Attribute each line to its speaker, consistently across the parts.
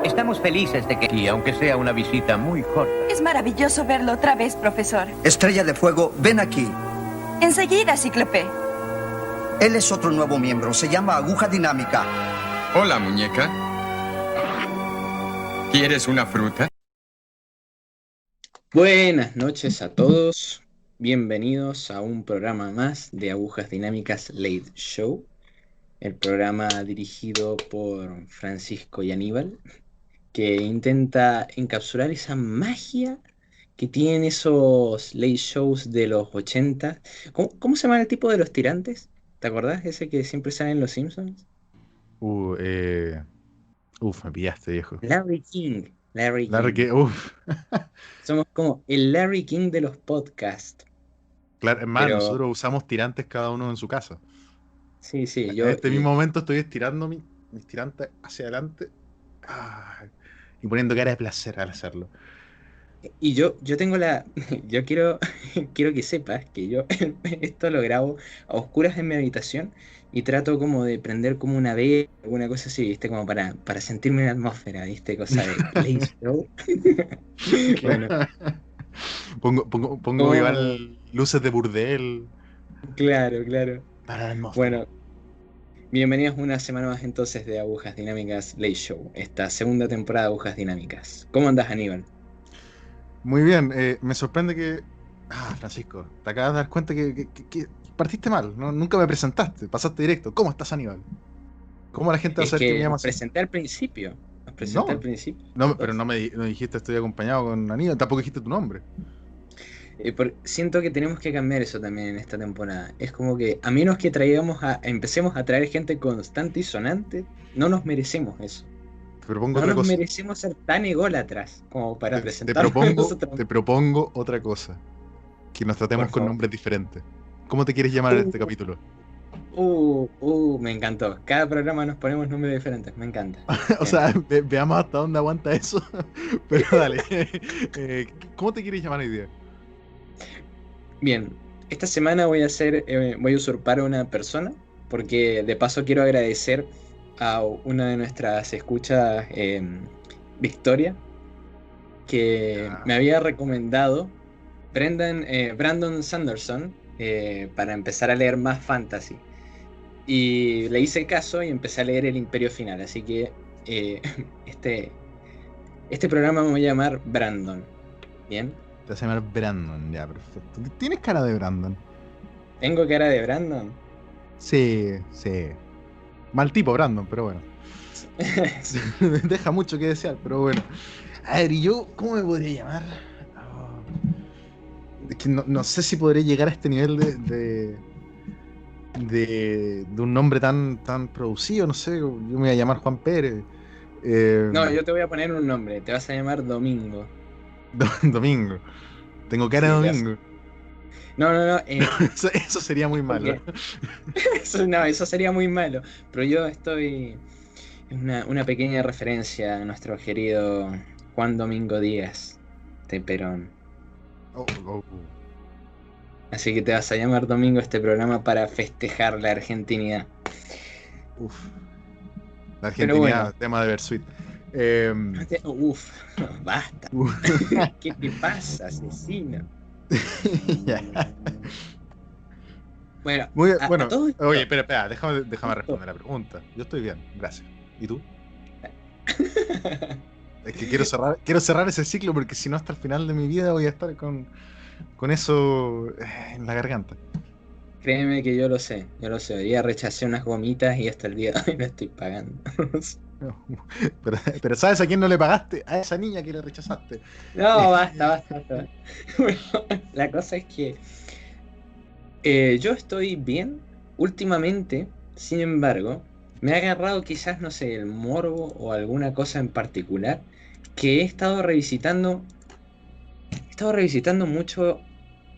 Speaker 1: Estamos felices de que aquí, aunque sea una visita muy corta.
Speaker 2: Es maravilloso verlo otra vez, profesor.
Speaker 3: Estrella de Fuego, ven aquí.
Speaker 2: Enseguida, Cíclope.
Speaker 3: Él es otro nuevo miembro, se llama Aguja Dinámica.
Speaker 4: Hola, muñeca. ¿Quieres una fruta?
Speaker 5: Buenas noches a todos, bienvenidos a un programa más de Agujas Dinámicas Late Show, el programa dirigido por Francisco y Aníbal, que intenta encapsular esa magia que tienen esos late shows de los 80. ¿Cómo se llama el tipo de los tirantes? ¿Te acordás? Ese que siempre sale en Los Simpsons.
Speaker 6: Uh, eh, me pillaste, viejo.
Speaker 5: Larry King. Larry
Speaker 6: Larry,
Speaker 5: King.
Speaker 6: uf.
Speaker 5: Somos como el Larry King de los podcasts.
Speaker 6: Claro, es más,
Speaker 5: Pero-
Speaker 6: nosotros usamos tirantes cada uno en su casa.
Speaker 5: Sí,
Speaker 6: En este mismo momento estoy estirando mis tirantes hacia adelante y poniendo cara de placer al hacerlo.
Speaker 5: Y yo tengo yo quiero que sepas que yo esto lo grabo a oscuras en mi habitación y trato como de prender como una vela, alguna cosa así, ¿viste? Como para sentirme en la atmósfera, ¿viste? Cosa de late show. Bueno,
Speaker 6: Pongo
Speaker 5: ¿cómo?
Speaker 6: igual luces de burdel
Speaker 5: Claro.
Speaker 6: para la atmósfera.
Speaker 5: Bueno, bienvenidos una semana más entonces de Agujas Dinámicas Late Show, esta segunda temporada de Agujas Dinámicas. ¿Cómo andas, Aníbal?
Speaker 6: Muy bien, me sorprende que... Francisco, te acabas de dar cuenta que partiste mal, ¿no? Nunca me presentaste, pasaste directo. ¿Cómo estás, Aníbal? ¿Cómo la gente va a
Speaker 5: Es
Speaker 6: saber que me
Speaker 5: que
Speaker 6: llamas así?
Speaker 5: presenté al principio. Nos presenté
Speaker 6: No.
Speaker 5: al principio.
Speaker 6: No, pero no dijiste estoy acompañado con Aníbal, tampoco dijiste tu nombre.
Speaker 5: Siento que tenemos que cambiar eso también en esta temporada. Es como que a menos que empecemos a traer gente constante y sonante, no nos merecemos eso.
Speaker 6: Te propongo
Speaker 5: No
Speaker 6: otra
Speaker 5: nos
Speaker 6: cosa.
Speaker 5: merecemos ser tan ególatras como para
Speaker 6: Te
Speaker 5: presentarnos nosotros.
Speaker 6: te propongo otra cosa. Que nos tratemos
Speaker 5: Por
Speaker 6: con
Speaker 5: favor.
Speaker 6: nombres diferentes. ¿Cómo te quieres llamar en este capítulo?
Speaker 5: Me encantó. Cada programa nos ponemos nombres diferentes. Me encanta.
Speaker 6: O sea, veamos hasta dónde aguanta eso. Pero dale. ¿Cómo te quieres llamar hoy día?
Speaker 5: Bien, esta semana voy a usurpar a una persona, porque de paso quiero agradecer a una de nuestras escuchas, Victoria, que me había recomendado Brandon Sanderson para empezar a leer más fantasy. Y le hice caso y empecé a leer El Imperio Final, así que este programa me voy a llamar Brandon. ¿Bien?
Speaker 6: Te vas a llamar Brandon, ya, perfecto. ¿Tienes cara de Brandon?
Speaker 5: ¿Tengo cara de Brandon?
Speaker 6: Sí. Mal tipo, Brandon, pero bueno.
Speaker 5: Sí.
Speaker 6: Deja mucho que desear, pero bueno. A ver, ¿y yo cómo me podría llamar? Es que no sé si podré llegar a este nivel de un nombre tan producido, no sé. Yo me voy a llamar Juan Pérez.
Speaker 5: No, yo te voy a poner un nombre, te vas a llamar Domingo.
Speaker 6: Domingo. Tengo cara de
Speaker 5: Sí,
Speaker 6: Domingo.
Speaker 5: No,
Speaker 6: Eso sería muy malo.
Speaker 5: eso sería muy malo. Pero yo estoy en una pequeña referencia a nuestro querido Juan Domingo Díaz de Perón.
Speaker 6: Oh.
Speaker 5: Así que te vas a llamar Domingo este programa para festejar la argentinidad.
Speaker 6: Uf. La
Speaker 5: Pero
Speaker 6: Argentina,
Speaker 5: bueno.
Speaker 6: tema de Versuit.
Speaker 5: Basta. ¿Qué te pasa, asesino?
Speaker 6: Ya.
Speaker 5: Bueno,
Speaker 6: Muy bien,
Speaker 5: a
Speaker 6: bueno,
Speaker 5: todo esto-
Speaker 6: oye, espera, déjame responder la pregunta. Yo estoy bien, gracias. ¿Y tú? Es que quiero cerrar ese ciclo porque si no hasta el final de mi vida voy a estar con eso en la garganta.
Speaker 5: Créeme que yo lo sé. Hoy día rechacé unas gomitas y hasta el día de hoy no estoy pagando.
Speaker 6: Pero ¿sabes a quién no le pagaste? A esa niña que le rechazaste.
Speaker 5: No, basta. Bueno, la cosa es que yo estoy bien últimamente, sin embargo, me ha agarrado quizás, no sé, el morbo o alguna cosa en particular que he estado revisitando mucho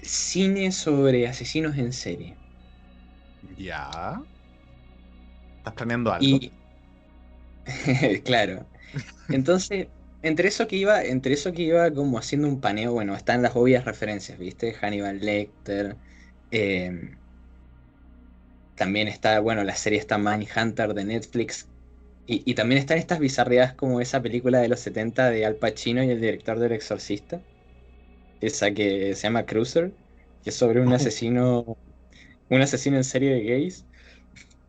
Speaker 5: cine sobre asesinos en serie.
Speaker 6: Ya. ¿Estás planeando algo?
Speaker 5: Y claro. Entonces, entre eso que iba como haciendo un paneo, bueno, están las obvias referencias, ¿viste? Hannibal Lecter. También está, bueno, la serie está Mindhunter de Netflix, Y también están estas bizarrerías como esa película de los 70 de Al Pacino y el director del Exorcista, esa que se llama Cruiser, que es sobre un asesino en serie de gays,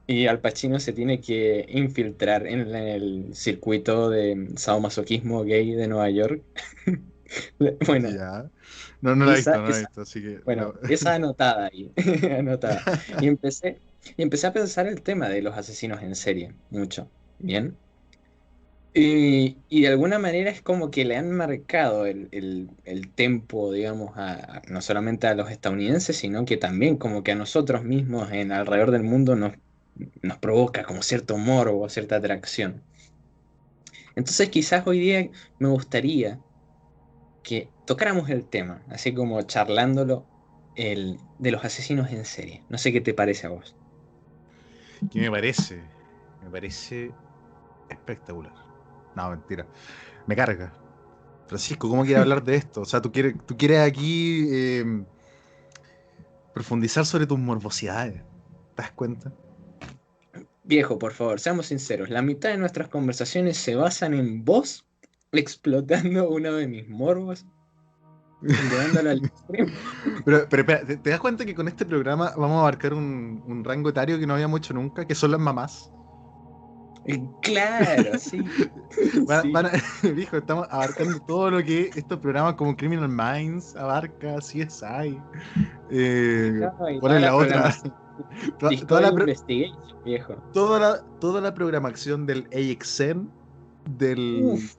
Speaker 5: y Al Pacino se tiene que infiltrar en el circuito de sadomasoquismo gay de Nueva York. Bueno,
Speaker 6: Ya. No, no la he visto,
Speaker 5: esa,
Speaker 6: no la he
Speaker 5: esa,
Speaker 6: visto, así que
Speaker 5: bueno, esa anotada ahí, anotada. Y empecé a pensar el tema de los asesinos en serie, mucho, ¿bien? Y de alguna manera es como que le han marcado el tempo, digamos, no solamente a los estadounidenses, sino que también como que a nosotros mismos en alrededor del mundo nos provoca como cierto morbo o cierta atracción. Entonces quizás hoy día me gustaría que tocáramos el tema, así como charlándolo, de los asesinos en serie. No sé qué te parece a vos.
Speaker 6: ¿qué me parece espectacular. No, mentira. Me carga. Francisco, ¿cómo quieres hablar de esto? O sea, tú quieres aquí profundizar sobre tus morbosidades. ¿Te das cuenta?
Speaker 5: Viejo, por favor, seamos sinceros. La mitad de nuestras conversaciones se basan en vos explotando uno de mis morbos y llevándolo al extremo.
Speaker 6: Pero espera, ¿te das cuenta que con este programa vamos a abarcar un rango etario que no habíamos hecho nunca, que son las mamás?
Speaker 5: Claro, sí. Sí.
Speaker 6: Viejo, estamos abarcando todo lo que estos programas como Criminal Minds abarca, CSI.
Speaker 5: No, y
Speaker 6: ¿Cuál
Speaker 5: toda
Speaker 6: es
Speaker 5: la
Speaker 6: la otra?
Speaker 5: programación.
Speaker 6: Toda
Speaker 5: Discovery Investigation, viejo.
Speaker 6: toda la programación del AXN, del...
Speaker 5: Uf,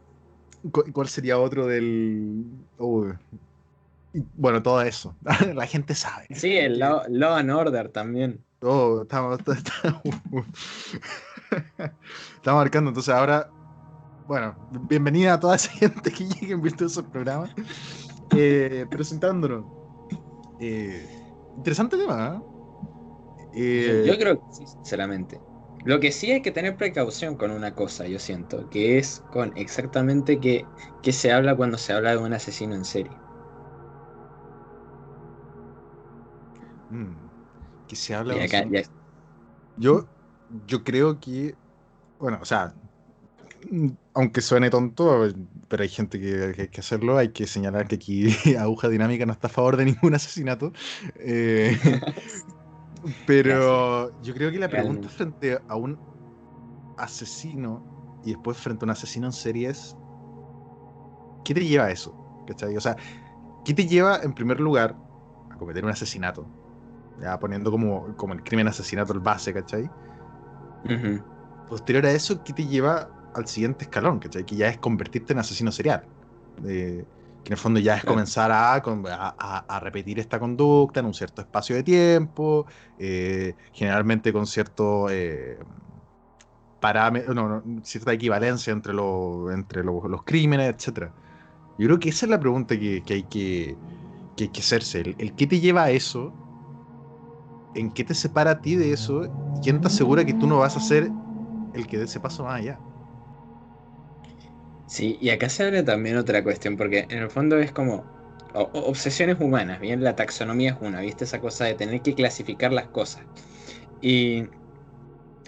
Speaker 6: ¿Cuál sería otro del...? Bueno, todo eso. La gente sabe.
Speaker 5: sí, el Law and Order también.
Speaker 6: Oh, estamos marcando. Entonces ahora, bueno, bienvenida a toda esa gente que llegue en virtud de esos programas. Presentándonos. Interesante tema,
Speaker 5: Yo creo que sí, sinceramente. Lo que sí hay que tener precaución con una cosa, yo siento, que es con exactamente qué se habla cuando se habla de un asesino en serie.
Speaker 6: mm, que se habla
Speaker 5: Y
Speaker 6: de un
Speaker 5: acá,
Speaker 6: segundo.
Speaker 5: ya,
Speaker 6: Yo, yo creo que, bueno, o sea, aunque suene tonto, pero hay gente que hay que hacerlo, hay que señalar que aquí Aguja Dinámica no está a favor de ningún asesinato. Eh,
Speaker 5: gracias,
Speaker 6: pero yo creo que la pregunta
Speaker 5: realmente.
Speaker 6: frente a un asesino y después frente a un asesino en serie es, ¿qué te lleva a eso? ¿Cachai? O sea, ¿qué te lleva en primer lugar a cometer un asesinato? Ya poniendo como el crimen asesinato el base, ¿cachai?
Speaker 5: Ujú,
Speaker 6: Posterior a eso, ¿qué te lleva al siguiente escalón? ¿Cachai? Que ya es convertirte en asesino serial. Que en el fondo ya es
Speaker 5: claro.
Speaker 6: comenzar a repetir esta conducta en un cierto espacio de tiempo, generalmente con cierto parámetro, cierta equivalencia entre los crímenes, etcétera. Yo creo que esa es la pregunta que hay que hacerse. El qué te lleva a eso, en qué te separa a ti de eso, y quién te asegura que tú no vas a ser el que dé ese paso más allá.
Speaker 5: Sí, y acá se abre también otra cuestión, porque en el fondo es como obsesiones humanas, bien, la taxonomía es una, ¿viste? Esa cosa de tener que clasificar las cosas. Y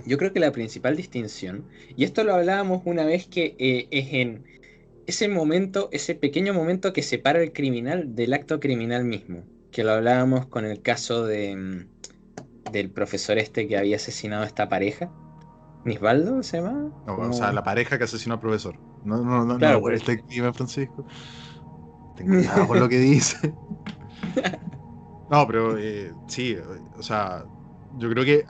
Speaker 5: yo creo que la principal distinción, y esto lo hablábamos una vez que es en ese momento, ese pequeño momento que separa el criminal del acto criminal mismo, que lo hablábamos con el caso del profesor este que había asesinado a esta pareja, Nisbaldo se llama,
Speaker 6: O sea,
Speaker 5: como,
Speaker 6: la pareja que asesinó al profesor. No
Speaker 5: claro,
Speaker 6: lo
Speaker 5: por
Speaker 6: puedes
Speaker 5: eso.
Speaker 6: estar crimen, Francisco. Ten cuidado con lo que dice. No, pero sí, o sea, yo creo que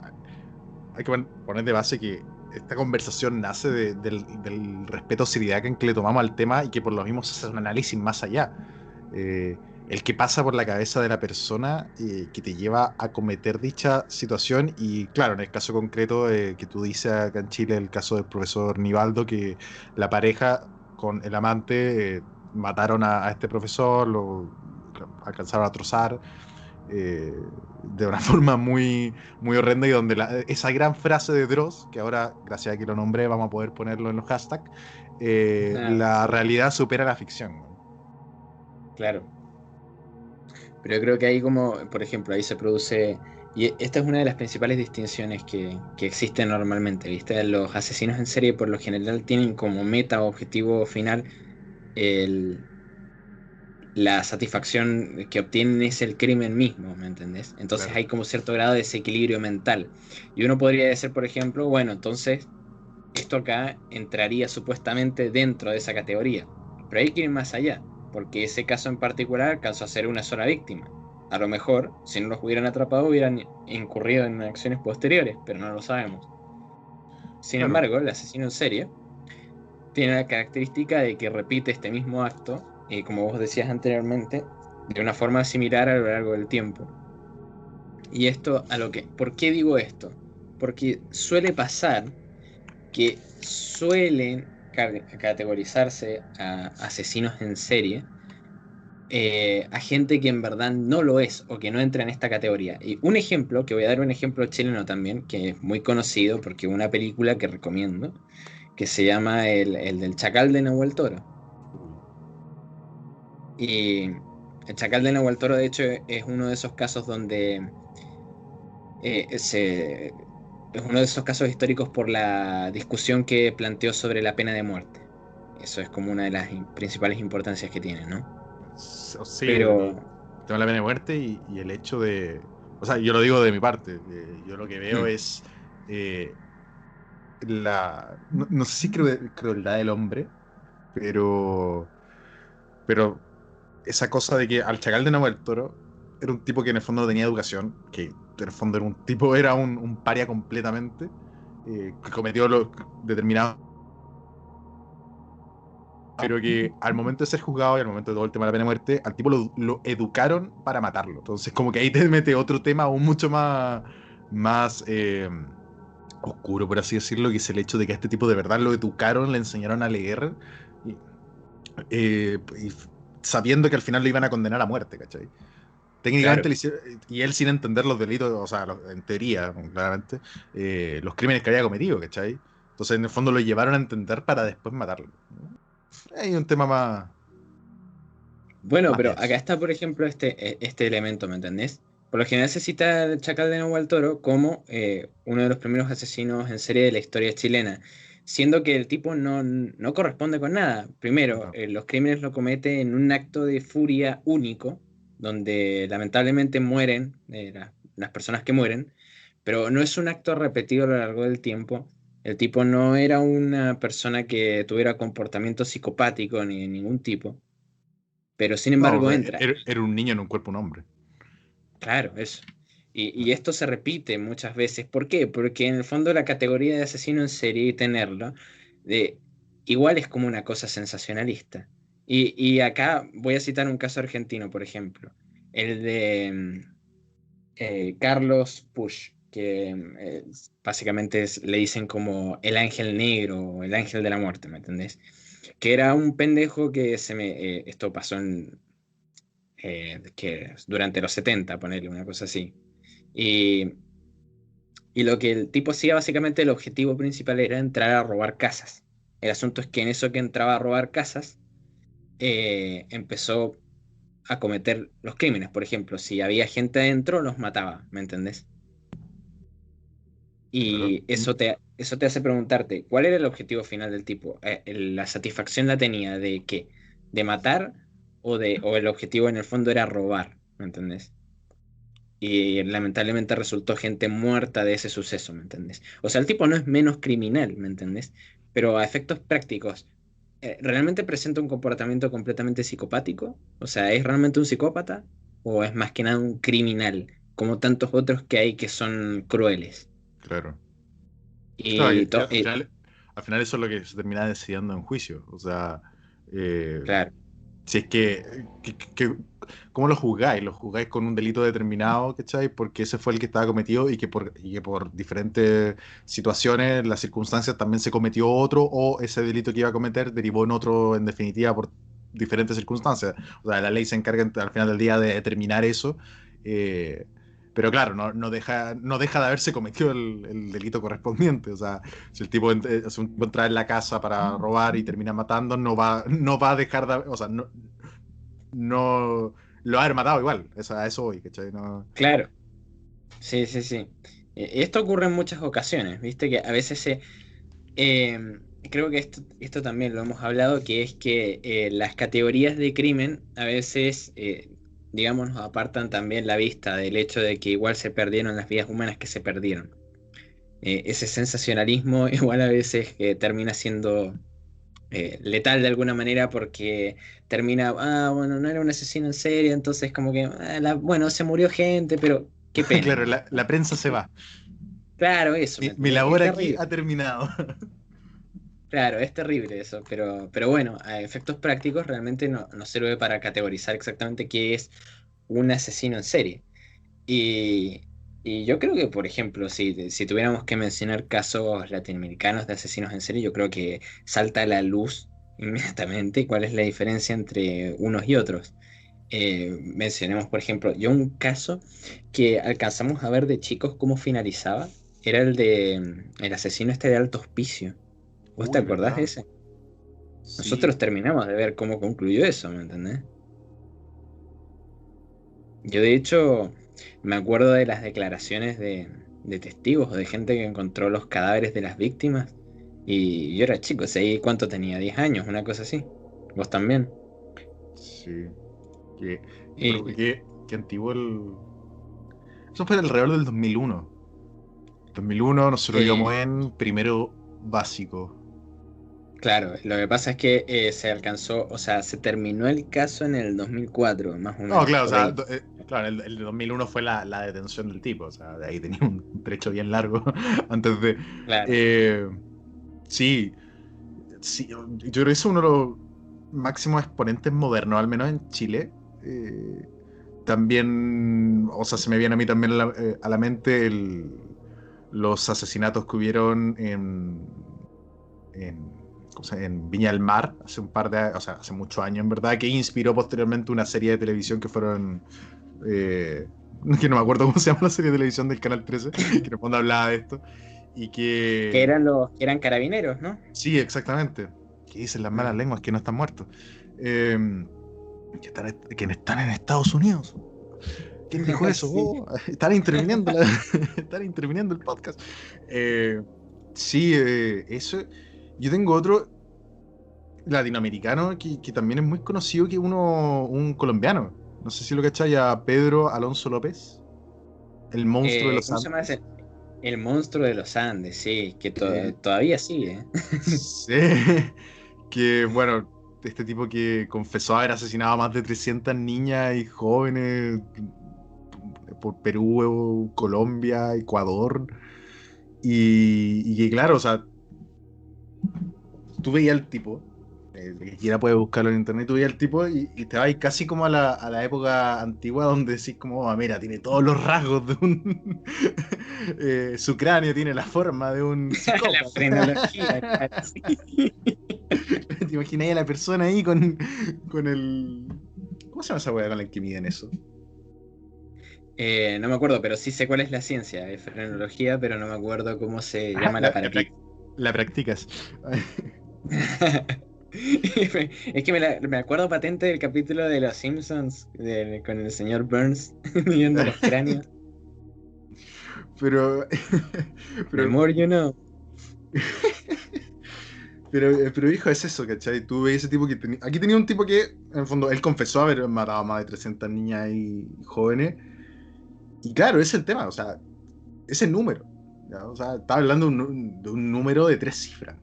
Speaker 6: hay que poner de base que esta conversación nace del respeto o seriedad que le tomamos al tema y que por lo mismo se hace un análisis más allá. Eh, el que pasa por la cabeza de la persona que te lleva a cometer dicha situación y claro, en el caso concreto que tú dices acá en Chile, el caso del profesor Nivaldo, que la pareja con el amante mataron a este profesor, lo alcanzaron a trozar de una forma muy horrenda y donde esa gran frase de Dross, que ahora, gracias a que lo nombré, vamos a poder ponerlo en los hashtags,
Speaker 5: Ah,
Speaker 6: la
Speaker 5: sí,
Speaker 6: realidad supera la ficción.
Speaker 5: claro. Pero yo creo que ahí como, por ejemplo, ahí se produce Y esta es una de las principales distinciones que existen normalmente, ¿viste? Los asesinos en serie por lo general tienen como meta o objetivo final el, la satisfacción que obtienen es el crimen mismo, ¿me entendés? Entonces
Speaker 6: Claro.
Speaker 5: hay como cierto grado de desequilibrio mental. Y uno podría decir, por ejemplo, bueno, entonces esto acá entraría supuestamente dentro de esa categoría. Pero hay que ir más allá, porque ese caso en particular alcanzó a ser una sola víctima. A lo mejor, si no los hubieran atrapado, hubieran incurrido en acciones posteriores, pero no lo sabemos. Sin
Speaker 6: Claro.
Speaker 5: embargo, el asesino en serie tiene la característica de que repite este mismo acto, como vos decías anteriormente, de una forma similar a lo largo del tiempo. Y esto a lo que, ¿por qué digo esto? Porque suele pasar que suelen categorizarse a asesinos en serie a gente que en verdad no lo es o que no entra en esta categoría. Y un ejemplo, que voy a dar un ejemplo chileno también, que es muy conocido porque es una película que recomiendo, que se llama el del Chacal de Nahuel Toro. Y el Chacal de Nahuel Toro, de hecho, es uno de esos casos donde es uno de esos casos históricos por la discusión que planteó sobre la pena de muerte. Eso es como una de las principales importancias que tiene, ¿no?
Speaker 6: Sí,
Speaker 5: Pero,
Speaker 6: el tema de la pena de muerte y el hecho de... O sea, yo lo digo de mi parte. Yo lo que veo es no sé si crueldad del hombre, pero esa cosa de que al Chacal de Nahuel Toro era un tipo que en el fondo no tenía educación, que en el fondo era un tipo, era un paria completamente, que cometió lo determinado, pero que al momento de ser juzgado y al momento de todo el tema de la pena de muerte, al tipo lo educaron para matarlo. Entonces como que ahí te mete otro tema aún mucho más oscuro, por así decirlo, que es el hecho de que a este tipo de verdad lo educaron, le enseñaron a leer, y, y sabiendo que al final lo iban a condenar a muerte, ¿cachai? Técnicamente,
Speaker 5: claro,
Speaker 6: y él sin entender los delitos, o sea, en teoría, claramente, los crímenes que había cometido, ¿cachai? Entonces, en el fondo lo llevaron a entender para después matarlo. Hay un tema
Speaker 5: bueno,
Speaker 6: más
Speaker 5: pero acá
Speaker 6: denso.
Speaker 5: está, por ejemplo, este elemento, ¿me entendés? Por lo general se cita al Chacal de Nahuel Toro como uno de los primeros asesinos en serie de la historia chilena, siendo que el tipo no corresponde con nada. Primero,
Speaker 6: No,
Speaker 5: los crímenes lo comete en un acto de furia único, donde lamentablemente mueren las personas que mueren, pero no es un acto repetido a lo largo del tiempo. El tipo no era una persona que tuviera comportamiento psicopático ni de ningún tipo, pero sin embargo entra.
Speaker 6: era un niño en un cuerpo de un hombre.
Speaker 5: Claro, eso. Y esto se repite muchas veces. ¿Por qué? Porque en el fondo la categoría de asesino en serie y tenerlo, de, igual es como una cosa sensacionalista. Y acá voy a citar un caso argentino, por ejemplo, el de Carlos Puch, que básicamente le dicen como el ángel negro o el ángel de la muerte, ¿me entendés? Que era un pendejo que esto pasó que durante los 70 ponerle una cosa así. Y, y lo que el tipo hacía, básicamente, el objetivo principal era entrar a robar casas. El asunto es que en eso que entraba a robar casas, empezó a cometer los crímenes. Por ejemplo, si había gente adentro, los mataba, ¿me entendés?
Speaker 6: Claro.
Speaker 5: Y eso te hace preguntarte, ¿cuál era el objetivo final del tipo? ¿La satisfacción la tenía de qué? ¿De matar o el objetivo en el fondo era robar? ¿Me entendés? Y lamentablemente resultó gente muerta de ese suceso, ¿me entendés? O sea, el tipo no es menos criminal, ¿me entendés? Pero a efectos prácticos, ¿realmente presenta un comportamiento completamente psicopático? O sea, ¿es realmente un psicópata? ¿O es más que nada un criminal, como tantos otros que hay que son crueles?
Speaker 6: Claro. Claro,
Speaker 5: Y,
Speaker 6: al final eso es lo que se termina decidiendo en juicio. O sea, eh,
Speaker 5: claro,
Speaker 6: si es ¿cómo lo juzgáis? ¿Lo juzgáis con un delito determinado, ¿cachai? Porque ese fue el que estaba cometido y que por diferentes situaciones, las circunstancias, también se cometió otro, o ese delito que iba a cometer derivó en otro, en definitiva, por diferentes circunstancias. O sea, la ley se encarga al final del día de determinar eso. eh, pero claro, no deja de haberse cometido el delito correspondiente. O sea, si el tipo entra en la casa para robar y termina matando, no va a dejar de... O sea, no lo ha matado igual. A eso voy, ¿cachai? No,
Speaker 5: claro. Sí, sí, sí. Esto ocurre en muchas ocasiones, ¿viste? Que a veces creo que esto también lo hemos hablado, que es que las categorías de crimen a veces, digamos, nos apartan también la vista del hecho de que igual se perdieron las vidas humanas que se perdieron. Ese sensacionalismo igual a veces termina siendo letal de alguna manera porque termina, bueno, no era un asesino en serie, entonces como que, bueno, se murió gente, pero qué pena,
Speaker 6: Claro,
Speaker 5: ¿no?
Speaker 6: la prensa se va.
Speaker 5: Claro, eso, ¿me
Speaker 6: Mi
Speaker 5: entendés? Es
Speaker 6: labor aquí
Speaker 5: terrible.
Speaker 6: ha terminado.
Speaker 5: Claro, es terrible eso, pero bueno, a efectos prácticos realmente no sirve para categorizar exactamente qué es un asesino en serie. Y, y yo creo que, por ejemplo, si tuviéramos que mencionar casos latinoamericanos de asesinos en serie, yo creo que salta a la luz inmediatamente cuál es la diferencia entre unos y otros. Mencionemos, por ejemplo, yo un caso que alcanzamos a ver de chicos cómo finalizaba, era el de el asesino este de Alto Hospicio. ¿Vos te
Speaker 6: Uy,
Speaker 5: acordás de
Speaker 6: ¿verdad?
Speaker 5: ese?
Speaker 6: Sí.
Speaker 5: Nosotros terminamos de ver cómo concluyó eso, ¿me entendés? Yo de hecho me acuerdo de las declaraciones de testigos o de gente que encontró los cadáveres de las víctimas y yo era chico, ¿sí? ¿Cuánto tenía? 10 años, una cosa así. ¿Vos también?
Speaker 6: Sí. Qué, pero
Speaker 5: Y
Speaker 6: qué antiguo el. Eso fue alrededor del 2001. 2001 nosotros íbamos
Speaker 5: eh,
Speaker 6: en primero básico.
Speaker 5: claro, lo que pasa es que se alcanzó, o sea, se terminó el caso en el 2004 más o
Speaker 6: No,
Speaker 5: menos,
Speaker 6: claro, o
Speaker 5: por
Speaker 6: sea,
Speaker 5: ahí.
Speaker 6: claro, el de 2001 fue la detención del tipo, o sea, de ahí tenía un trecho bien largo antes de.
Speaker 5: Claro.
Speaker 6: eh, sí, sí, yo creo que es uno de los máximos exponentes modernos, al menos en Chile. Eh, También, o sea, se me viene a mí también a la mente los asesinatos que hubieron en, ¿cómo se llama? En Viña del Mar hace un par de, o sea, hace muchos años en verdad, que inspiró posteriormente una serie de televisión que fueron, eh, que no me acuerdo cómo se llama la serie de televisión del Canal 13, que en el fondo hablaba de esto, y
Speaker 5: Que
Speaker 6: que,
Speaker 5: eran los que eran carabineros, ¿no?
Speaker 6: sí, exactamente, que dicen las malas
Speaker 5: Mm.
Speaker 6: lenguas que no están muertos, eh, que están en Estados Unidos. ¿Quién dijo eso?
Speaker 5: Sí.
Speaker 6: Oh, están interviniendo, están interviniendo el podcast. Eh, sí, eso. Yo tengo otro latinoamericano que también es muy conocido, que un colombiano. No sé si lo cachai, a Pedro Alonso López, el monstruo de los
Speaker 5: ¿Cómo se llama
Speaker 6: Andes.
Speaker 5: ese? El monstruo de los Andes, sí, que
Speaker 6: Eh,
Speaker 5: todavía sigue.
Speaker 6: sí, que bueno, este tipo que confesó haber asesinado a más de 300 niñas y jóvenes por Perú, Colombia, Ecuador. Y que claro, o sea, tú veías al tipo, el que quiera puede buscarlo en internet, tú veías al tipo y te vas casi como a la época antigua donde decís como, mira, tiene todos los rasgos de un... su cráneo tiene la forma de un
Speaker 5: La frenología,
Speaker 6: psicópata.
Speaker 5: claro, sí.
Speaker 6: ¿Te imaginas a la persona ahí con el... ¿Cómo se llama esa weá con la que miden eso?
Speaker 5: No me acuerdo, pero sí sé cuál es la ciencia de frenología, pero no me acuerdo cómo se
Speaker 6: Ah,
Speaker 5: llama el aparatito.
Speaker 6: la practicas.
Speaker 5: Es que me acuerdo patente del capítulo de Los Simpsons con el señor Burns midiendo los cráneos.
Speaker 6: Pero,
Speaker 5: The
Speaker 6: pero,
Speaker 5: more you know.
Speaker 6: pero hijo, es eso, ¿cachai? Tú ves ese tipo que tenía... Aquí tenía un tipo que, en el fondo, él confesó haber matado a más de 300 niñas y jóvenes. Y claro, ese es el tema, o sea, ese número. ¿Ya? O sea, estaba hablando de un número de 3 cifras.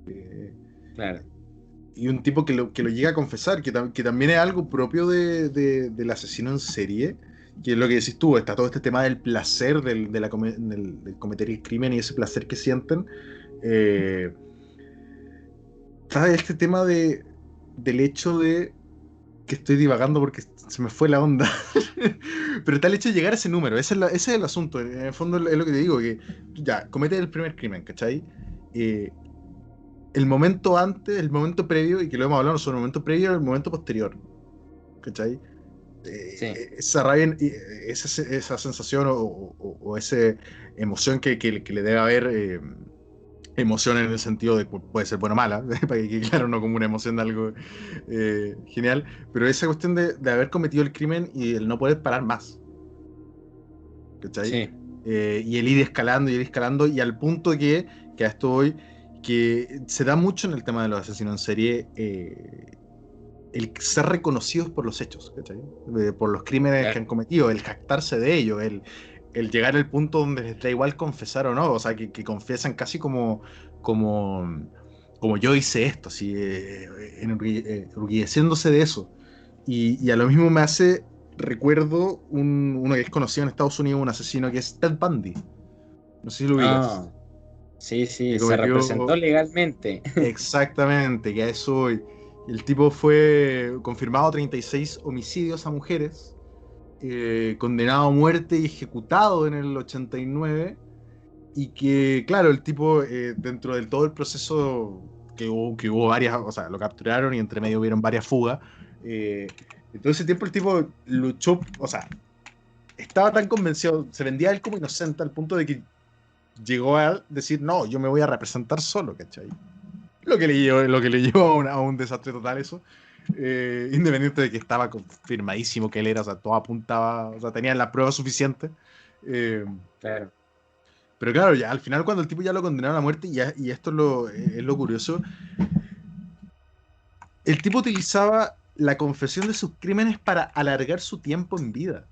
Speaker 6: Eh,
Speaker 5: Claro.
Speaker 6: y un tipo que lo llega a confesar, que también es algo propio del asesino en serie, que es lo que decís tú, está todo este tema del placer del cometer el crimen y ese placer que sienten. Eh, Está este tema del hecho de que estoy divagando porque se me fue la onda. Pero está el hecho de llegar a ese número, ese es el asunto. En el fondo es lo que te digo, que ya, comete el primer crimen, ¿cachai? Eh, el momento antes, el momento previo, y que lo hemos hablado sobre el momento previo y el momento posterior, ¿cachai?
Speaker 5: Sí.
Speaker 6: Esa rabia, esa sensación o esa emoción que le debe haber, emoción en el sentido de que puede ser buena o mala, para que quede claro, no como una emoción de algo genial, pero esa cuestión de haber cometido el crimen y el no poder parar más. ¿cachai?
Speaker 5: Sí.
Speaker 6: Y el ir escalando, y al punto que a esto voy, que se da mucho en el tema de los asesinos en serie, el ser reconocidos por los hechos, ¿cachai? Por los crímenes
Speaker 5: Claro.
Speaker 6: que han cometido, el jactarse de ello, el llegar al punto donde les da igual confesar o no, o sea, que confiesan casi como yo hice esto, así, enorgulleciéndose de eso. Y a lo mismo me hace, recuerdo uno que es conocido en Estados Unidos, un asesino que es Ted Bundy. No sé si lo ubicas.
Speaker 5: Ah, sí,
Speaker 6: Que
Speaker 5: se
Speaker 6: cometió-
Speaker 5: representó legalmente.
Speaker 6: Exactamente, que a eso voy. El tipo fue confirmado 36 homicidios a mujeres, condenado a muerte y ejecutado en el 89. Y que, claro, el tipo, dentro del todo el proceso que hubo varias, o sea, lo capturaron y entre medio hubieron varias fugas. En todo ese tiempo el tipo luchó, o sea, estaba tan convencido, se vendía él como inocente al punto de que llegó a decir, no, yo me voy a representar solo, ¿cachai? Lo que le llevó a un desastre total eso. Independiente de que estaba confirmadísimo que él era, o sea, todo apuntaba, o sea, tenían la prueba suficiente.
Speaker 5: Claro.
Speaker 6: Pero claro, ya al final cuando el tipo ya lo condenaron a muerte, y esto es lo curioso, el tipo utilizaba la confesión de sus crímenes para alargar su tiempo en vida.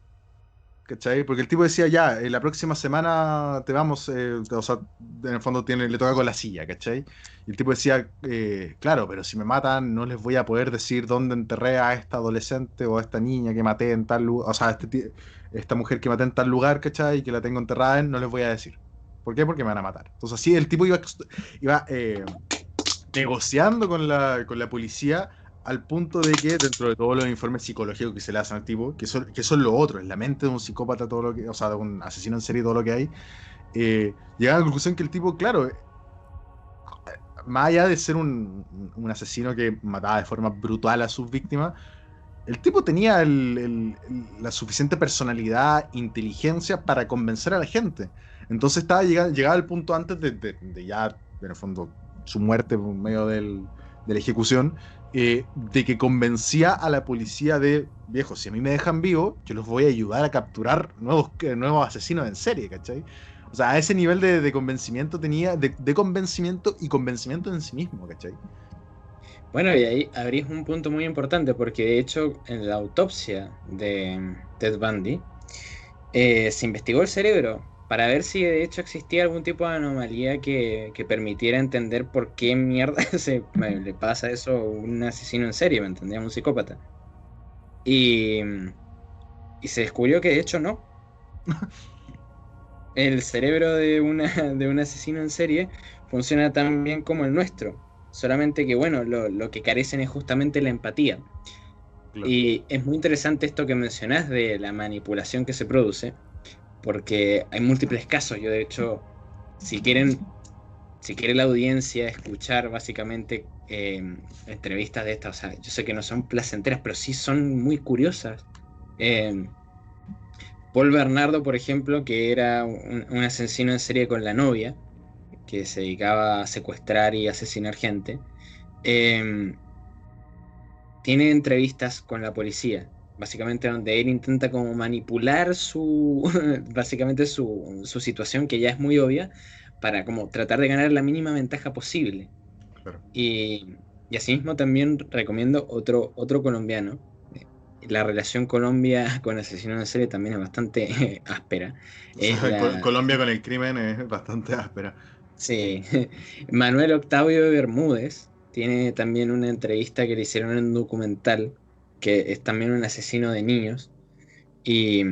Speaker 6: ¿Cachai? Porque el tipo decía, ya, la próxima semana te vamos, o sea, en el fondo le toca con la silla, ¿cachai? Y el tipo decía, claro, pero si me matan no les voy a poder decir dónde enterré a esta adolescente o a esta niña que maté en tal lugar, o sea, esta mujer que maté en tal lugar, ¿cachai? Y que la tengo enterrada no les voy a decir. ¿Por qué? Porque me van a matar. Entonces así el tipo iba negociando con la policía, al punto de que dentro de todos los informes psicológicos que se le hacen al tipo, que son lo otro, en la mente de un psicópata, todo lo que, o sea, de un asesino en serie, todo lo que hay, llega a la conclusión que el tipo, claro, más allá de ser un asesino que mataba de forma brutal a sus víctimas, el tipo tenía la suficiente personalidad, inteligencia para convencer a la gente. Entonces llegaba al punto antes de ya, en el fondo, su muerte por medio de la ejecución, de que convencía a la policía de, viejo, si a mí me dejan vivo, yo los voy a ayudar a capturar nuevos asesinos en serie, ¿cachai? O sea, a ese nivel de convencimiento tenía, de convencimiento y convencimiento en sí mismo, ¿cachai?
Speaker 5: Bueno, y ahí abrís un punto muy importante, porque de hecho en la autopsia de Ted Bundy se investigó el cerebro para ver si de hecho existía algún tipo de anomalía que permitiera entender por qué mierda le pasa eso a un asesino en serie, ¿me entendés? A un psicópata. Y se descubrió que de hecho no. El cerebro de un asesino en serie funciona tan bien como el nuestro. Solamente que, bueno, lo que carecen es justamente la empatía.
Speaker 6: Claro.
Speaker 5: Y es muy interesante esto que mencionás de la manipulación que se produce, porque hay múltiples casos. Yo, de hecho, si quiere la audiencia escuchar básicamente entrevistas de estas, o sea, yo sé que no son placenteras, pero sí son muy curiosas. Paul Bernardo, por ejemplo, que era un asesino en serie con la novia, que se dedicaba a secuestrar y asesinar gente, tiene entrevistas con la policía, básicamente donde él intenta como manipular básicamente su situación, que ya es muy obvia, para como tratar de ganar la mínima ventaja posible.
Speaker 6: Claro.
Speaker 5: Y asimismo también recomiendo otro colombiano. La relación Colombia con asesinos en serie también es bastante áspera.
Speaker 6: O sea, Colombia con el crimen es bastante áspera.
Speaker 5: Sí, Manuel Octavio Bermúdez tiene también una entrevista que le hicieron en un documental, que es también un asesino de niños, y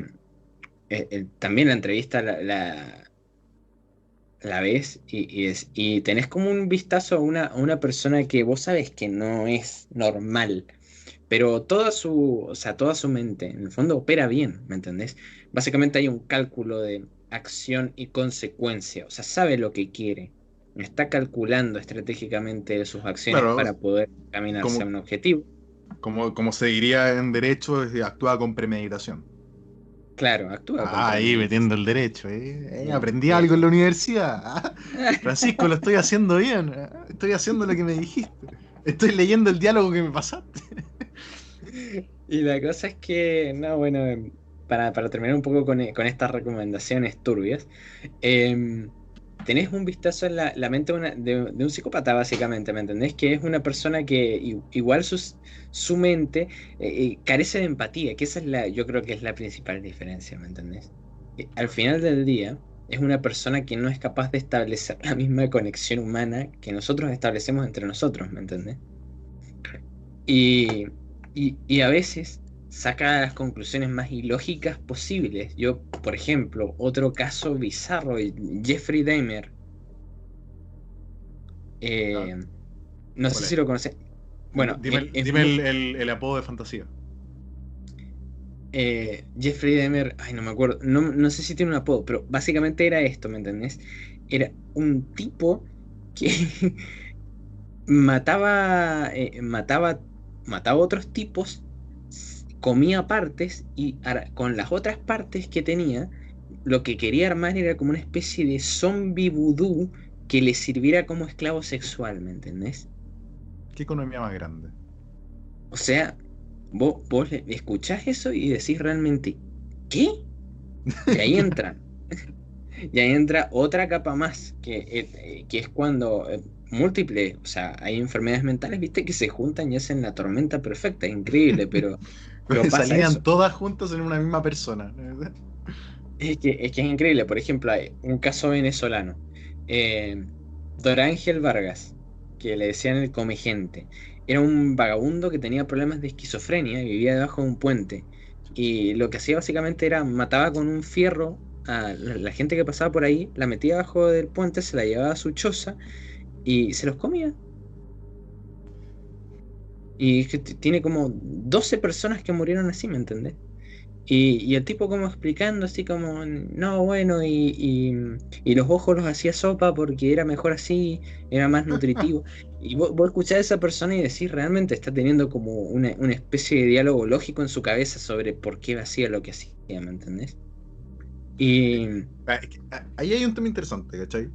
Speaker 5: también la entrevista la ves y tenés como un vistazo a una persona que vos sabes que no es normal, pero toda su mente, en el fondo, opera bien, ¿me entendés? Básicamente hay un cálculo de acción y consecuencia, o sea, sabe lo que quiere, está calculando estratégicamente sus acciones
Speaker 6: Claro,
Speaker 5: para poder caminarse
Speaker 6: como-
Speaker 5: a un objetivo.
Speaker 6: Como se diría en derecho, actúa con premeditación.
Speaker 5: Claro, actúa con
Speaker 6: Ahí
Speaker 5: premeditación.
Speaker 6: metiendo el derecho,
Speaker 5: Bien,
Speaker 6: aprendí
Speaker 5: bien.
Speaker 6: algo en la universidad. Francisco, lo estoy haciendo bien. Estoy haciendo lo que me dijiste. Estoy leyendo el diálogo que me pasaste.
Speaker 5: Y la cosa es que, no, bueno, para terminar un poco con estas recomendaciones turbias, tenés un vistazo en la mente de un psicópata, básicamente, ¿me entendés? Que es una persona que igual su mente carece de empatía, que esa es yo creo que es la principal diferencia, ¿me entendés? Al final del día, es una persona que no es capaz de establecer la misma conexión humana que nosotros establecemos entre nosotros, ¿me entendés? Y a veces saca las conclusiones más ilógicas posibles. Yo, por ejemplo, otro caso bizarro, Jeffrey Dahmer. No sé
Speaker 6: ¿Cuál
Speaker 5: si
Speaker 6: es?
Speaker 5: lo conoces. Bueno,
Speaker 6: dime el apodo de fantasía.
Speaker 5: Jeffrey Dahmer, ay, no me acuerdo, no sé si tiene un apodo, pero básicamente era esto, ¿me entendés? Era un tipo que mataba a otros tipos, comía partes y con las otras partes que tenía, lo que quería armar era como una especie de zombie vudú que le sirviera como esclavo sexual, ¿me entendés?
Speaker 6: ¿Qué economía más grande?
Speaker 5: O sea, vos escuchás eso y decís realmente, ¿qué? Y ahí entra. Y ahí entra otra capa más, que es cuando múltiples, o sea, hay enfermedades mentales, viste, que se juntan y hacen la tormenta perfecta, es increíble, pero
Speaker 6: Se
Speaker 5: pasa
Speaker 6: alinean
Speaker 5: eso.
Speaker 6: todas juntas en una misma persona.
Speaker 5: Es que es increíble. Por ejemplo, hay un caso venezolano, eh, Dorángel Vargas, que le decían el Comegente. Era un vagabundo que tenía problemas de esquizofrenia y vivía debajo de un puente. Y lo que hacía básicamente era mataba con un fierro a la gente que pasaba por ahí, la metía abajo del puente, se la llevaba a su choza y se los comía. Y es que tiene como 12 personas que murieron así, ¿me entendés? Y el tipo como explicando así como, no, bueno, y los ojos los hacía sopa porque era mejor así, era más nutritivo. Y vos escuchás a esa persona y decís, realmente está teniendo como una especie de diálogo lógico en su cabeza sobre por qué hacía lo que hacía, ¿me entendés? Y...
Speaker 6: Es que ahí hay un tema interesante, ¿cachai?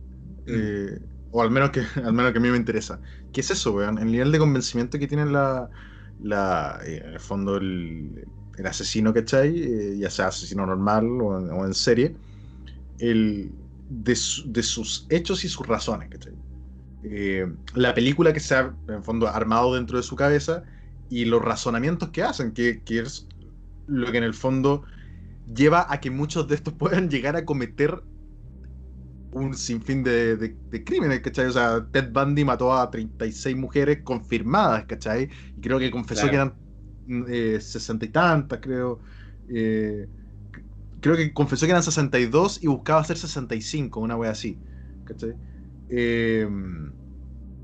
Speaker 6: O al menos que a mí me interesa. ¿Qué es eso, weón? El nivel de convencimiento que tiene en el fondo el asesino, ¿cachai? Ya sea asesino normal o en serie, de sus hechos y sus razones, ¿cachai? La película que se ha, en el fondo, armado dentro de su cabeza y los razonamientos que hacen, que es lo que en el fondo lleva a que muchos de estos puedan llegar a cometer un sinfín de crímenes, ¿cachai? O sea, Ted Bundy mató a 36 mujeres confirmadas, ¿cachai? Y creo que confesó que eran 60 y tantas, creo. Creo que confesó que eran 62 y buscaba hacer 65, una wea así, ¿cachai?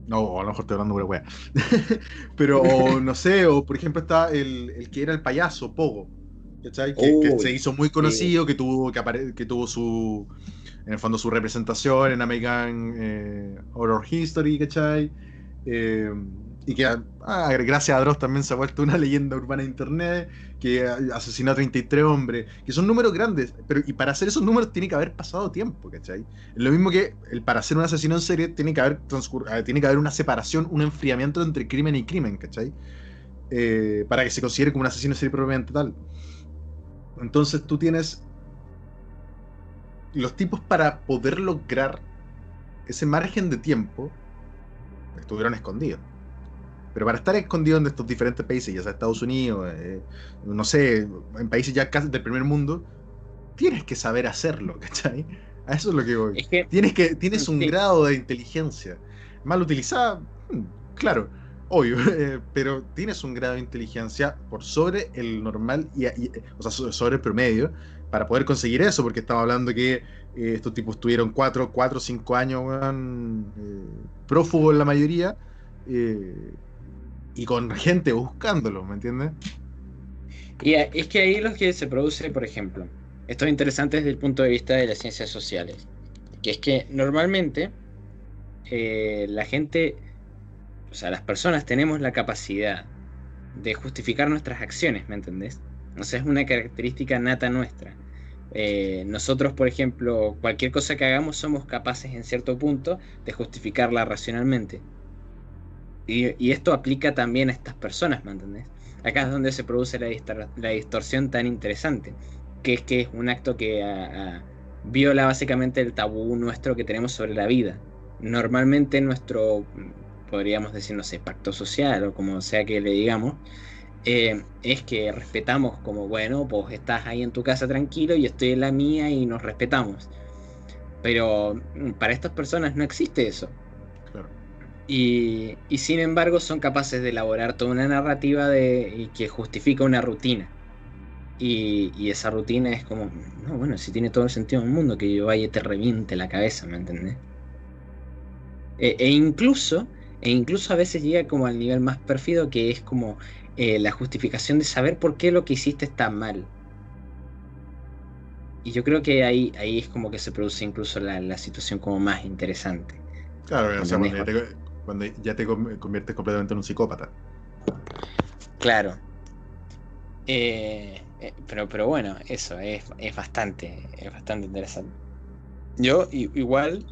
Speaker 6: No, a lo mejor estoy hablando de wea. Pero, no sé, o por ejemplo está el que era el payaso, Pogo, ¿cachai? Que se hizo muy conocido, que tuvo su, en el fondo, su representación en American Horror History, ¿cachai? Y que gracias a Dross también se ha vuelto una leyenda urbana de internet, que asesinó a 33 hombres, que son números grandes, pero y para hacer esos números tiene que haber pasado tiempo, ¿cachai? Es lo mismo que para ser un asesino en serie tiene que haber una separación, un enfriamiento entre crimen y crimen, ¿cachai? Para que se considere como un asesino en serie propiamente tal. Entonces tú tienes los tipos para poder lograr ese margen de tiempo estuvieron escondidos. Pero para estar escondido en estos diferentes países, ya sea Estados Unidos, no sé, en países ya casi del primer mundo, tienes que saber hacerlo, ¿cachai? A eso es lo que voy.
Speaker 5: Es que,
Speaker 6: tienes un grado de inteligencia. Mal utilizada, claro, obvio, pero tienes un grado de inteligencia por sobre el normal, o sea, sobre el promedio, para poder conseguir eso, porque estamos hablando que estos tipos tuvieron 4 o 5 años, prófugos la mayoría, y con gente buscándolo, ¿me entiendes?
Speaker 5: y es que ahí lo que se produce, por ejemplo, esto es interesante desde el punto de vista de las ciencias sociales, que es que normalmente la gente, o sea, las personas tenemos la capacidad de justificar nuestras acciones, ¿me entendés? O sea, es una característica nata nuestra. Nosotros, por ejemplo, cualquier cosa que hagamos somos capaces en cierto punto de justificarla racionalmente. Y esto aplica también a estas personas, ¿me entendés? Acá es donde se produce la distorsión tan interesante. que es un acto que viola básicamente el tabú nuestro que tenemos sobre la vida. Normalmente nuestro, podríamos decir, no sé, pacto social o como sea que le digamos, es que respetamos como, bueno, pues estás ahí en tu casa tranquilo y estoy en la mía y nos respetamos. Pero para estas personas no existe eso.
Speaker 6: Claro.
Speaker 5: Y sin embargo son capaces de elaborar toda una narrativa y que justifica una rutina. Y esa rutina es como, no, bueno, si tiene todo el sentido del mundo que yo vaya y te reviente la cabeza, ¿me entendés? E incluso, a veces llega como al nivel más pérfido que es como la justificación de saber por qué lo que hiciste está mal. Y yo creo que ahí es como que se produce incluso la situación como más interesante.
Speaker 6: Claro, o sea,
Speaker 5: ¿Entendés?
Speaker 6: cuando ya te conviertes completamente en un psicópata.
Speaker 5: Claro. Pero bueno, eso es bastante interesante. Yo igual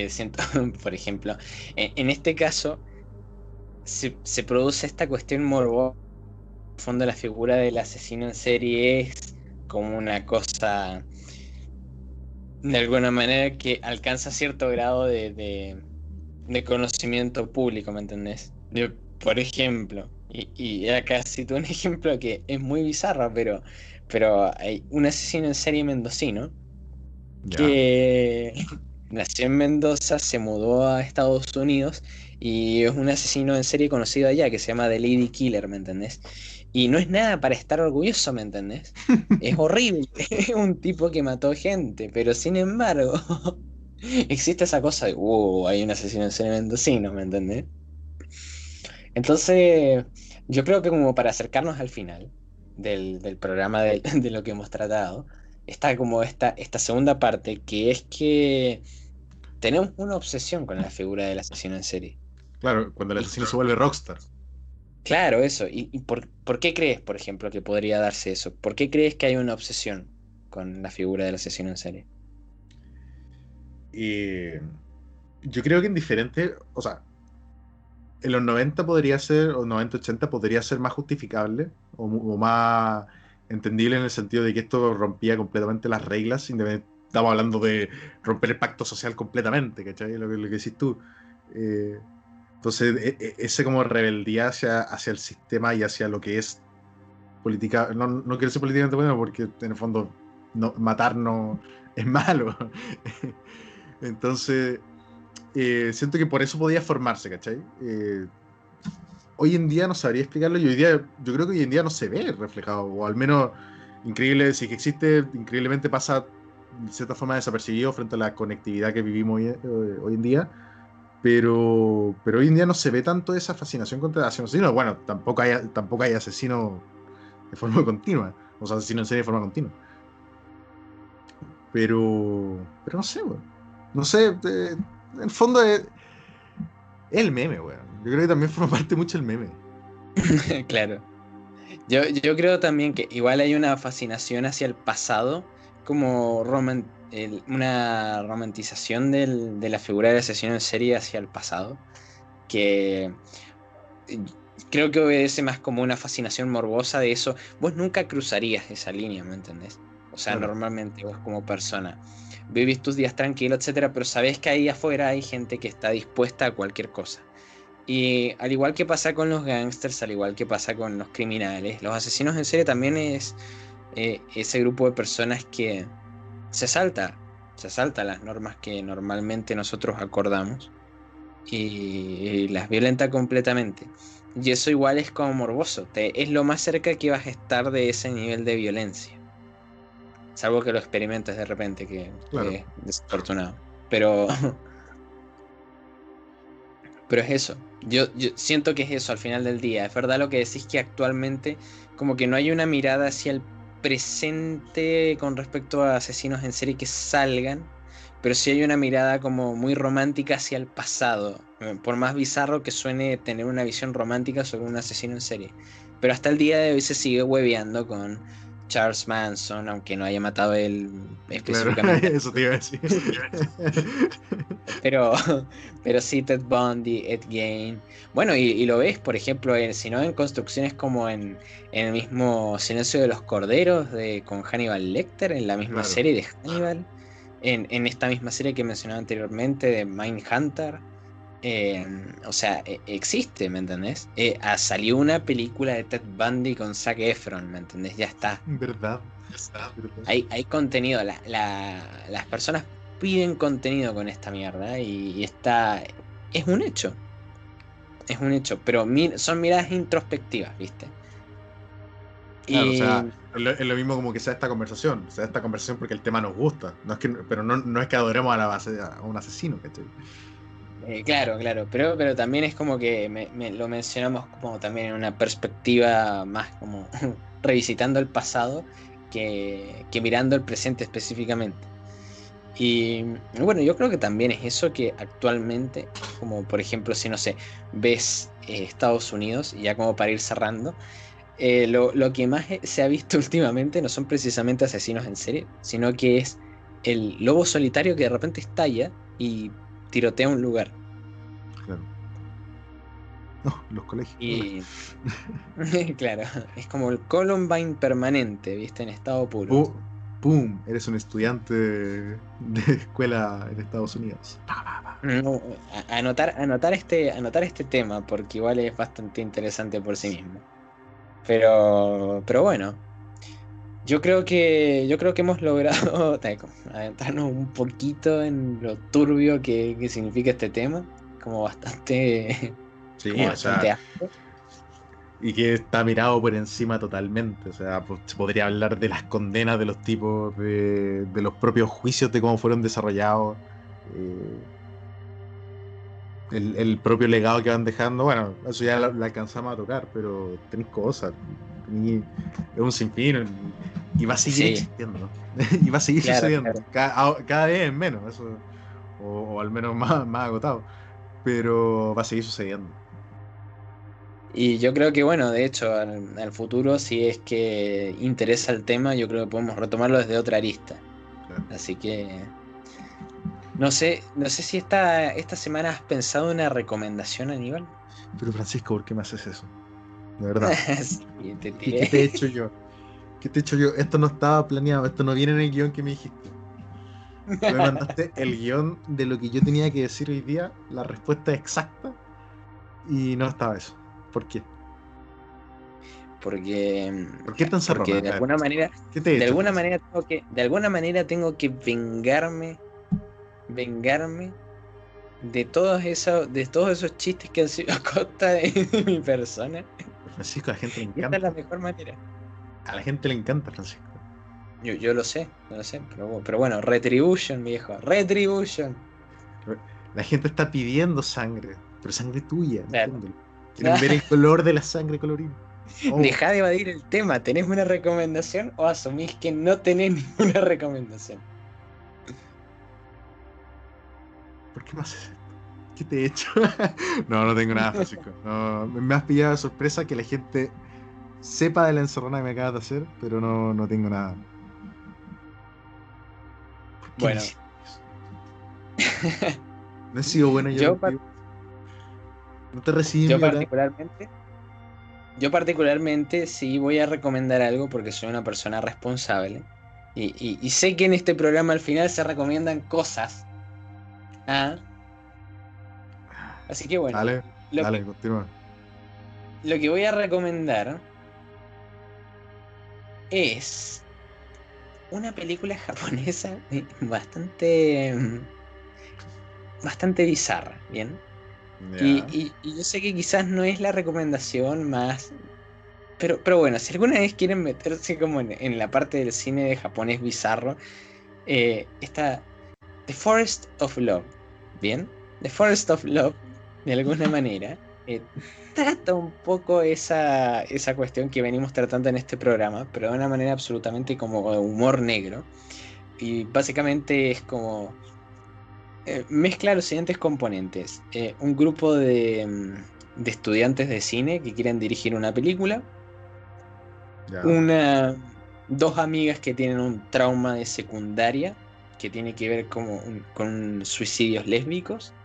Speaker 5: siento, por ejemplo, en este caso se produce esta cuestión morbosa. En el fondo la figura del asesino en serie es como una cosa de alguna manera que alcanza cierto grado de conocimiento público, ¿me entendés? Por ejemplo, y acá cito un ejemplo que es muy bizarro, pero hay un asesino en serie mendocino
Speaker 6: Ya.
Speaker 5: que nació en Mendoza, se mudó a Estados Unidos y es un asesino en serie conocido allá que se llama The Lady Killer, ¿me entendés? Y no es nada para estar orgulloso, ¿me entendés? Es horrible, es un tipo que mató gente, pero sin embargo existe esa cosa de, hay un asesino en serie mendocino, ¿me entendés? Entonces, yo creo que como para acercarnos al final del programa de lo que hemos tratado, está como esta segunda parte, que es que tenemos una obsesión con la figura del asesino en serie.
Speaker 6: Claro, cuando el
Speaker 5: Y
Speaker 6: asesino se vuelve rockstar.
Speaker 5: claro, eso. ¿Y por qué crees, por ejemplo, que podría darse eso? ¿Por qué crees que hay una obsesión con la figura del asesino en serie?
Speaker 6: Y yo creo que en diferentes, o sea, en los 90 podría ser, o 90 80 podría ser más justificable o más entendible en el sentido de que esto rompía completamente las reglas. Estamos hablando de romper el pacto social completamente, ¿cachai? Lo que decís tú. Eh, entonces, ese como rebeldía hacia el sistema y hacia lo que es política, no quiero decir políticamente bueno porque en el fondo matar no es malo. Entonces, siento que por eso podía formarse, ¿cachai? Hoy en día no sabría explicarlo y yo creo que hoy en día no se ve reflejado, o al menos increíble, si que existe, increíblemente pasa de cierta forma desapercibido frente a la conectividad que vivimos hoy en día, pero hoy en día no se ve tanto esa fascinación contra el asesino. Bueno, tampoco hay asesinos de forma continua, o sea, asesinos en serie de forma continua. Pero no sé, weón. No sé, en el fondo es el meme, weón. Yo creo que también forma parte mucho el meme.
Speaker 5: Claro. Yo creo también que igual hay una fascinación hacia el pasado, como una romantización de la figura del asesino en serie hacia el pasado, que eh, creo que obedece más como una fascinación morbosa de eso. Vos nunca cruzarías esa línea, ¿me entendés? O sea,
Speaker 6: Claro.
Speaker 5: normalmente vos como persona vivís tus días tranquilo, etcétera, pero sabés que ahí afuera hay gente que está dispuesta a cualquier cosa. Y al igual que pasa con los gángsters, al igual que pasa con los criminales, los asesinos en serie también es ese grupo de personas que se salta, se salta las normas que normalmente nosotros acordamos y las violenta completamente. Y eso igual es como morboso, es lo más cerca que vas a estar de ese nivel de violencia. Salvo que lo experimentes de repente, que
Speaker 6: Claro.
Speaker 5: es desafortunado. Pero, pero es eso. Yo siento que es eso al final del día. Es verdad lo que decís que actualmente como que no hay una mirada hacia el presente con respecto a asesinos en serie que salgan, pero sí hay una mirada como muy romántica hacia el pasado. Por más bizarro que suene tener una visión romántica sobre un asesino en serie. Pero hasta el día de hoy se sigue hueveando con Charles Manson, aunque no haya matado él
Speaker 6: Claro,
Speaker 5: específicamente.
Speaker 6: eso te iba a decir.
Speaker 5: Pero, pero sí, Ted Bundy, Ed Gein. Bueno, y lo ves, por ejemplo, si no en construcciones como en el mismo Silencio de los Corderos con Hannibal Lecter, en la misma
Speaker 6: Claro.
Speaker 5: serie de Hannibal, en esta misma serie que mencionaba anteriormente de Mindhunter. O sea, existe, ¿me entendés? Salió una película de Ted Bundy con Zac Efron, ¿me entendés? Ya está.
Speaker 6: ¿Verdad?
Speaker 5: Hay contenido. Las personas piden contenido con esta mierda y está. Es un hecho. Es un hecho. Pero son miradas introspectivas, ¿viste?
Speaker 6: Claro, o sea,
Speaker 5: Y
Speaker 6: es lo mismo como que sea esta conversación. Sea esta conversación porque el tema nos gusta. No es que, pero no es que adoremos a un asesino, ¿cachai?
Speaker 5: claro. Pero también es como que lo mencionamos como también en una perspectiva más como revisitando el pasado que mirando el presente específicamente. Y bueno, yo creo que también es eso que actualmente, como por ejemplo, si no sé, ves Estados Unidos, y ya como para ir cerrando, lo que más se ha visto últimamente no son precisamente asesinos en serie, sino que es el lobo solitario que de repente estalla y tirotea un lugar.
Speaker 6: Claro. No, los colegios.
Speaker 5: Y claro, es como el Columbine permanente, ¿viste? En estado puro.
Speaker 6: ¡Pum! Eres un estudiante de escuela en Estados Unidos.
Speaker 5: No, anotar este tema, porque igual es bastante interesante por sí mismo. Pero bueno, yo creo que hemos logrado adentrarnos un poquito en lo turbio que significa este tema, como bastante,
Speaker 6: Sí,
Speaker 5: como
Speaker 6: o
Speaker 5: bastante
Speaker 6: sea,
Speaker 5: áspero.
Speaker 6: y que está mirado por encima totalmente. O sea, se podría hablar de las condenas de los tipos, de los propios juicios, de cómo fueron desarrollados, el propio legado que van dejando. Bueno, eso ya lo alcanzamos a tocar, pero tenéis cosas. Es un sinfín y va a seguir
Speaker 5: Sí.
Speaker 6: existiendo. Y va a seguir
Speaker 5: Claro,
Speaker 6: sucediendo. Cada vez es menos, eso, o al menos más agotado. Pero va a seguir sucediendo.
Speaker 5: Y yo creo que bueno, de hecho, al futuro, si es que interesa el tema, yo creo que podemos retomarlo desde otra arista.
Speaker 6: Claro.
Speaker 5: Así que no sé si esta semana has pensado en una recomendación, Aníbal.
Speaker 6: Pero Francisco, ¿por qué me haces eso? De verdad.
Speaker 5: Sí, te
Speaker 6: ¿Qué
Speaker 5: tiré.
Speaker 6: te he hecho yo? ¿Qué te he hecho yo? Esto no estaba planeado, esto no viene en el guión que me dijiste. Me mandaste el guión de lo que yo tenía que decir hoy día, la respuesta exacta, y no estaba eso. ¿Por qué?
Speaker 5: Porque
Speaker 6: ¿Por qué tan cerrado?
Speaker 5: porque de alguna manera,
Speaker 6: ¿Qué te he hecho?
Speaker 5: de alguna manera tengo que vengarme de todos esos chistes que han sido a costa de mi persona.
Speaker 6: Francisco, a la gente le
Speaker 5: Y esta es
Speaker 6: encanta.
Speaker 5: la mejor manera.
Speaker 6: A la gente le encanta, Francisco.
Speaker 5: Yo lo sé, pero bueno, Retribution, viejo, Retribution.
Speaker 6: La gente está pidiendo sangre, pero sangre tuya,
Speaker 5: Claro.
Speaker 6: entiéndelo. Quieren ver el color de la sangre colorida. Oh,
Speaker 5: Deja de evadir el tema. ¿Tenés una recomendación o asumís que no tenés ninguna recomendación?
Speaker 6: ¿por qué me haces esto? ¿Qué te he hecho? No tengo nada, Francisco. No, me has pillado de sorpresa que la gente sepa de la encerrona que me acabas de hacer, pero no tengo nada. ¿Por qué
Speaker 5: Bueno.
Speaker 6: me hiciste eso? No he sido bueno yo contigo. No te recibí
Speaker 5: Yo
Speaker 6: mi verdad.
Speaker 5: particularmente sí voy a recomendar algo porque soy una persona responsable. Y sé que en este programa al final se recomiendan cosas. Así que bueno,
Speaker 6: Dale,
Speaker 5: lo
Speaker 6: continúa.
Speaker 5: lo que voy a recomendar es una película japonesa bastante bizarra, ¿bien?
Speaker 6: Ya.
Speaker 5: Y yo sé que quizás no es la recomendación más... Pero bueno, si alguna vez quieren meterse como en la parte del cine de japonés bizarro, está The Forest of Love, ¿bien? The Forest of Love, de alguna manera, trata un poco esa cuestión que venimos tratando en este programa, pero de una manera absolutamente como de humor negro. Y básicamente es como... mezcla los siguientes componentes. Un grupo de estudiantes de cine que quieren dirigir una película.
Speaker 6: Ya.
Speaker 5: dos amigas que tienen un trauma de secundaria que tiene que ver con suicidios lésbicos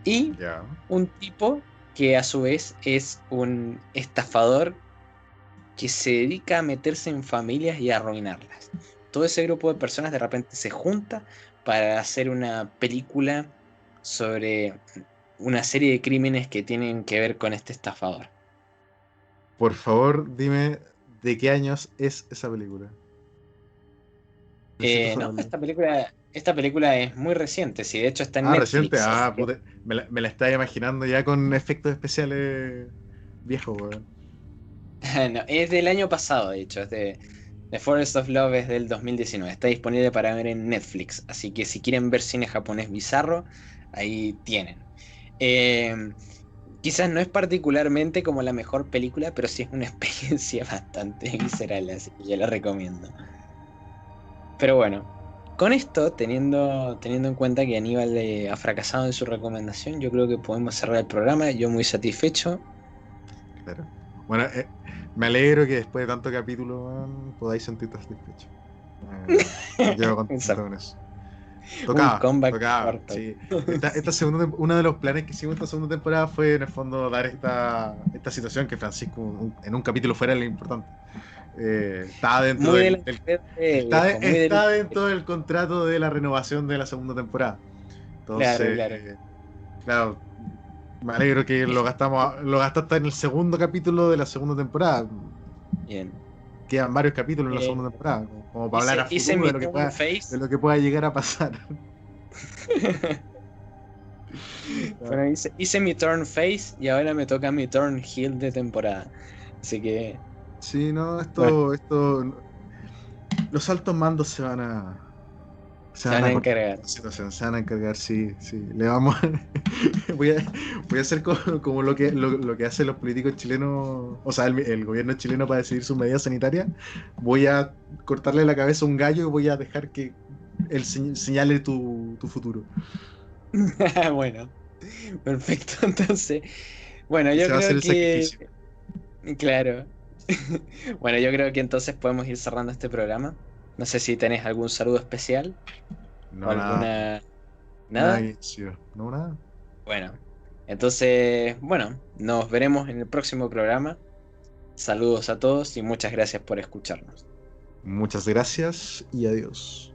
Speaker 5: y
Speaker 6: Ya.
Speaker 5: un tipo que a su vez es un estafador que se dedica a meterse en familias y a arruinarlas. Todo ese grupo de personas de repente se junta para hacer una película sobre una serie de crímenes que tienen que ver con este estafador.
Speaker 6: Por favor, dime de qué años es esa película. Necesito
Speaker 5: No,
Speaker 6: saberlo.
Speaker 5: esta película es muy reciente, sí, de hecho está en
Speaker 6: Ah,
Speaker 5: Netflix.
Speaker 6: reciente. Ah,
Speaker 5: Así que-
Speaker 6: puta, me la estaba imaginando ya con efectos especiales viejos, weón.
Speaker 5: no, es del año pasado, de hecho, es de The Forest of Love, es del 2019. Está disponible para ver en Netflix, así que si quieren ver cine japonés bizarro, ahí tienen. Eh, Quizás no es particularmente como la mejor película, pero sí es una experiencia bastante visceral, así que yo la recomiendo. Pero bueno, con esto, teniendo en cuenta que Aníbal ha fracasado en su recomendación, yo creo que podemos cerrar el programa. Yo muy satisfecho.
Speaker 6: Claro. Bueno, me alegro que después de tanto capítulo, weón, podáis sentirte satisfecho. Me quedo contento con eso.
Speaker 5: Un comeback
Speaker 6: Tocaba,
Speaker 5: cuarto.
Speaker 6: sí. Uno de los planes que hicimos esta segunda temporada fue en el fondo dar esta situación que Francisco en un capítulo fuera lo importante. Está dentro
Speaker 5: Muy de la
Speaker 6: del,
Speaker 5: red de
Speaker 6: está,
Speaker 5: viejo, muy
Speaker 6: está
Speaker 5: del...
Speaker 6: dentro del contrato de la renovación de la segunda temporada.
Speaker 5: Claro,
Speaker 6: Entonces,
Speaker 5: claro.
Speaker 6: claro, me alegro que lo gastaste en el segundo capítulo de la segunda temporada.
Speaker 5: Bien.
Speaker 6: Quedan varios capítulos en la
Speaker 5: Eh,
Speaker 6: segunda temporada, como para hablar a
Speaker 5: hice
Speaker 6: futuro
Speaker 5: mi
Speaker 6: de lo que
Speaker 5: turn
Speaker 6: de
Speaker 5: face.
Speaker 6: lo que pueda llegar a pasar.
Speaker 5: Bueno, hice mi turn face y ahora me toca mi turn heel de temporada. Así que,
Speaker 6: Sí, no,
Speaker 5: bueno,
Speaker 6: los altos mandos se
Speaker 5: se
Speaker 6: van
Speaker 5: van
Speaker 6: a
Speaker 5: a
Speaker 6: cortar
Speaker 5: encargar.
Speaker 6: esta situación, se van a encargar, sí, sí. Le vamos, voy a hacer como lo que hacen los políticos chilenos, o sea, el gobierno chileno para decidir sus medidas sanitarias. Voy a cortarle la cabeza a un gallo y voy a dejar que él señale tu futuro.
Speaker 5: Bueno, perfecto. Entonces, bueno, yo
Speaker 6: Ese va a ser
Speaker 5: creo
Speaker 6: el
Speaker 5: que,
Speaker 6: sacrificio.
Speaker 5: claro. Bueno, yo creo que entonces podemos ir cerrando este programa. No sé si tenés algún saludo especial o
Speaker 6: No, nada,
Speaker 5: alguna...
Speaker 6: nada,
Speaker 5: ¿Nada?
Speaker 6: no, nada.
Speaker 5: Bueno, entonces, bueno, nos veremos en el próximo programa. Saludos a todos y muchas gracias por escucharnos.
Speaker 6: Muchas gracias y adiós.